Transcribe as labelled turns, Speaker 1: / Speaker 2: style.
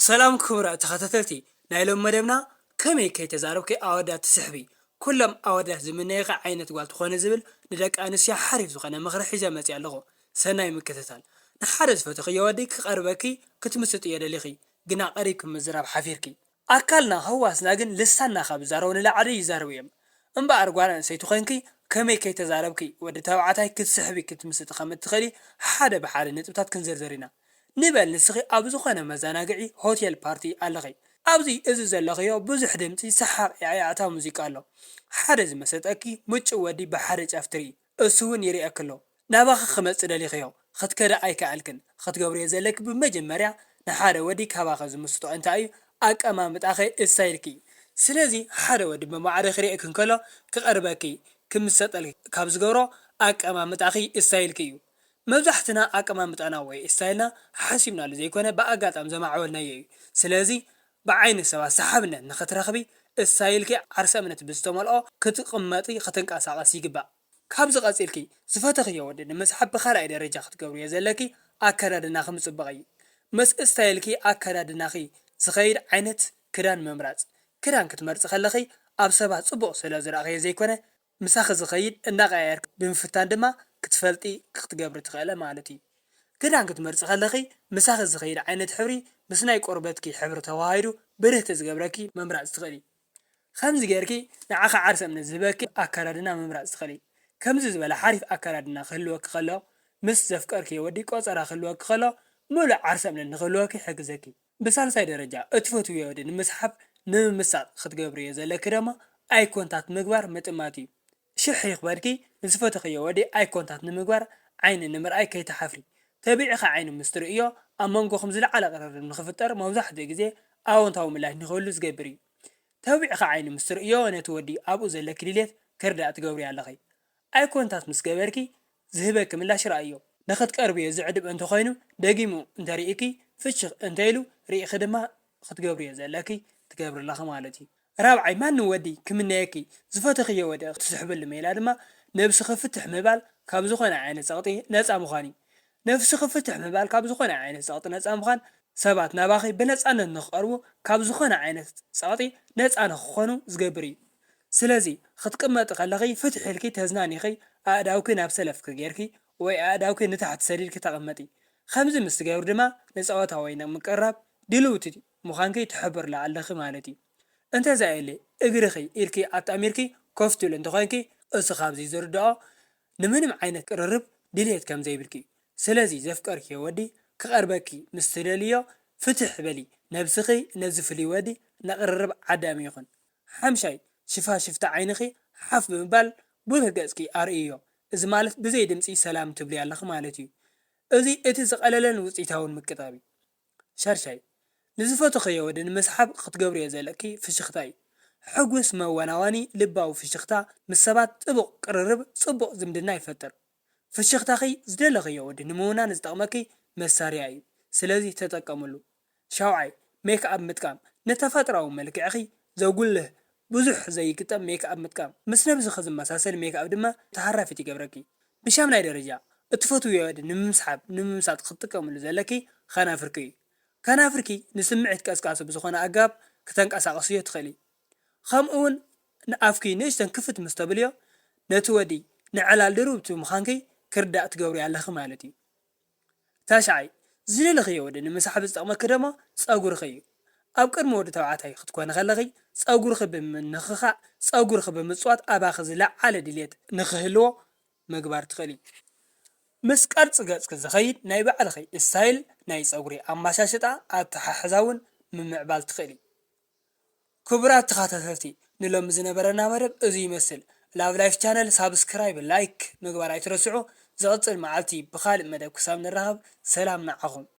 Speaker 1: ሰላም ክቡራት ተኸታተልቲ ናይሎም መደብና ከመይ ከይተዛረብከ ኣወዳት ትስሕቢ ኩሎም ኣወዳት ዝምነይኻ ዓይነት ጓል ትኾነ ዝብል ንደቂ ኣንስትዮ ሓሪፍ ዝኾነ ምኽሪ ሒዘ መፅእ ኣለኹ። ሰናይ ምክትታል። ንሓደ ዝፈተኽዮ ወዲ ክቐርበኪ ክትምስጥ እየ ደሊኺ ግና ቀሪብኩም ምዝራብ ሓፊርኪ ኣካልና ህዋስና ግን ልሳንና ካብ ዝዛረቡ ንላዕሊ ይዛረቡ እዮም። እምበኣር ጓል ኣንስተይቲ ኮንኪ ከመይ ከይተዛረብኪ ወዲ ተባዕታይ ክትስሕቢ ክትምስጥ ከም እትኽእሊ ሓደ ብሓደ ነጥብታት ክንዝርዝር ኢና። ንበል ንስኺ ኣብ ዝኾነ መዘናግዒ ሆቴል ፓርቲ ኣለኺ። ኣብዚ እዚ ዘለኽዮ ብዙሕ ድምፂ ሰሓቕ ያዕያዕታ ሙዚቃ ኣሎ። ሓደ ዝመሰጠኪ ምጩው ወዲ ብሓደ ጫፍ ትርኢ እሱ እውን ይርአክ ኣሎ። ናባኺ ክመፅእ ደሊኽዮ ክትከደ ኣይከኣልክን። ክትገብርዮ ዘለኪ ብመጀመርያ ንሓደ ወዲ ካባኸ ዝምስጦ እንታይ እዩ ኣቀማምጣኸ እሳይልኪ። ስለዚ ሓደ ወዲ ብማዕረ ክሪአክ እንከሎ ክቐርበኪ ክምሰጠልኪ ካብ ዝገብሮ ኣቀማምጣኺ እሳይልኪ እዩ። መብዛሕትና ኣቀማምጣና ወይ እስታይልና ሓሲብናሉ ዘይኮነ ብኣጋጣሚ ዘማዕበልናዮ እዩ። ስለዚ ብዓይኒ ሰባት ሰሓብነት ንኽትረኽቢ እስታይልኪ ዓርሰ እምነት ብዝተመልኦ ክትቕመጢ ክትንቀሳቐስ ይግባእ። ካብዚ ቀፂልኪ ዝፈተኽዮ ወዲ ንምስሓብ ብኻልኣይ ደረጃ ክትገብርዮ ዘለኪ ኣከዳድናኺ ምፅባቕ እዩ። ምስ እስታይልኪ ኣከዳድናኺ ዝኸይድ ዓይነት ክዳን ምምራፅ። ክዳን ክትመርፂ ከለኺ ኣብ ሰባት ፅቡቕ ስለ ዝረኣኸዮ ዘይኮነ ምሳኺ ዝኸይድ እንዳቀያየርክ ብምፍታን ድማ ክትፈልጢ ክትገብሪ ትኽእለ ማለት እዩ። ክዳን ክትመርፂ ከለኺ ምሳኺ ዝኸይድ ዓይነት ሕብሪ ምስ ናይ ቆርበትኪ ሕብሪ ተዋሂዱ ብርህቲ ዝገብረኪ መምራፅ ትኽእሊ። ከምዚ ጌርኪ ንዓኻ ዓርሰ እምነት ዝህበኪ ኣከዳድና ምምራፅ ትኽእሊ። ከምዚ ዝበለ ሓሪፍ ኣከዳድና ክህልወኪ ከሎ ምስ ዘፍቀርክዮ ወዲ ቆፀራ ክህልወኪ ከሎ ሙሉእ ዓርሰ እምነት ንክህልወኪ ይሕግዘኪ። ብሳልሳይ ደረጃ እትፈትውዮ ወዲ ንምስሓብ ንምምሳጥ ክትገብርዮ ዘለኪ ድማ ኣይ ኮንታክት ምግባር ምጥማት እዩ። ሽሕ ይኽበልኪ ንዝፈተኽዮ ወዲ ኣይ ኮንታክት ንምግባር ዓይኒ ንምርኣይ ከይተሓፍሪ። ተቢዕኻ ዓይኒ ምስ ትርእዮ ኣብ መንጎኹም ዝለዓለ ቅርርብ ንኽፍጠር መብዛሕትኡ ግዜ ኣወንታዊ ምላሽ ንክህሉ ዝገብር እዩ። ተቢዕኻ ዓይኒ ምስ ትርእዮ ነቲ ወዲ ኣብኡ ዘለኪ ድሌት ክርዳእ ትገብሪ ኣለኺ። ኣይ ኮንታክት ምስ ገበርኪ ዝህበኪ ምላሽ ራእዮ ንኽትቀርብዮ ዝዕድም እንተኮይኑ ደጊሙ እንተሪእኪ ፍሽኽ እንተኢሉ ርኢኺ ድማ ክትገብርዮ ዘለኪ ትገብር ኣለኺ ማለት እዩ። ራብዓይ ማንም ወዲ ክምነየኪ ዝፈተኽዮ ወዲ ክትስሕበሉ ሜላ ድማ ነብስኺ ፍትሕ ምባል ካብ ዝኾነ ዓይነት ፀቕጢ ነፃ ምዃን እዩ። ነፍስኺ ፍትሕ ምባል ካብ ዝኾነ ዓይነት ፀቕጢ ነፃ ምዃን ሰባት ናባኺ ብነፃነት ንኽቐርቡ ካብ ዝኾነ ዓይነት ፀቕጢ ነፃ ንክኾኑ ዝገብር እዩ። ስለዚ ክትቅመጢ ከለኺ ፍትሕ ኢልኪ ተዝናኒኺ ኣእዳውኪ ናብ ሰለፍኪ ጌርኪ ወይ ኣእዳውኪ ንታሕቲ ሰዲድኪ ተቐመጢ። ከምዚ ምስ ትገብሪ ድማ ንፀወታ ወይ ንምቅራብ ድልውቲ ምዃንኪ ትሕብርላ ኣለኺ ማለት እዩ። እንተዛኢለ እግርኺ ኢልኪ ኣጣሚርኪ ኮፍ ትብል እንተኮይንኪ እሱ ካብዚ ዝርድኦ ንምንም ዓይነት ቅርርብ ድሌት ከም ዘይብልኪ እዩ። ስለዚ ዘፍቀርክዮ ወዲ ክቐርበኪ ምስ ትደልዮ ፍትሕ በሊ ነብስኺ ነዚ ፍልይ ወዲ ንቕርርብ ዓዳሚ ይኹን። ሓምሻይ ሽፋሽፍቲ ዓይንኺ ሓፍ ብምባል ብሩህ ገጽኪ ኣርእዮ። እዚ ማለት ብዘይ ድምፂ ሰላም ትብሊ ኣለኺ ማለት እዩ። እዚ እቲ ዝቐለለን ውፅኢታውን ምቅጣብ እዩ። ሻርሻይ ንዝፈተኽዮ ወዲ ንምስሓብ ክትገብርዮ ዘለኪ ፍሽኽታ እዩ። ሕጉስ መወናወኒ ልባዊ ፍሽኽታ ምስ ሰባት ጥቡቕ ቅርርብ ፅቡቕ ዝምድና ይፈጥር። ፍሽኽታኺ ዝደለኽዮ ወዲ ንምውናን ዝጠቕመኪ መሳርያ እዩ። ስለዚ ተጠቀሙሉ። ሻውዓይ ሜክኣፕ ምጥቃም ንተፈጥራዊ መልክዕኺ ዘጉልህ ብዙሕ ዘይግጠም ሜክኣፕ ምጥቃም ምስ ነብስኺ ዝመሳሰል ሜክኣፕ ድማ ተሃራፊት ይገብረኪ። ብሻምናይ ደረጃ እትፈትውዮ ወዲ ንምምሳጥ ክትጥቀሙሉ ዘለኪ ከናፍርኪ እዩ። ከናፍርኪ ንስምዒት ቀስቃሲ ብዝኾነ ኣገባብ ክተንቀሳቐስዮ ትኽእሊ። ከምኡውን ንኣፍኪ ንእሽተን ክፍት ምስ ተብልዮ ነቲ ወዲ ንዕላል ድርብቲ ምዃንኪ ክርዳእ ትገብሪ ኣለኺ ማለት እዩ። ታሽዓይ ዝደለኽዮ ወዲ ንምስሓብ ዝጠቕመኪ ደሞ ፀጉርኺ እዩ። ኣብ ቅድሚ ወዲ ተባዕታይ ክትኮነ ከለኺ ፀጉርኺ ብምንኽኻዕ ፀጉርኺ ብምፅዋት ኣባኺ ዝለዓለ ድሌት ንክህልዎ ምግባር ትኽእሊ። ምስ ቅርፂ ገፅኪ ዝኸይድ ናይ ባዕልኺ እስታይል ናይ ፀጉሪ ኣማሻሽጣ ኣተሓሕዛ እውን ምምዕባል ትኽእሊ። ክቡራት ተኸታተልቲ ንሎሚ ዝነበረና መደብ እዚ ይመስል። ላቭ ላይፍ ቻነል ሳብስክራይብ ላይክ ምግባር ኣይትረስዑ። ዝቕፅል መዓልቲ ብኻልእ መደብ ክሳብ ንራኸብ ሰላም ንዓኹም።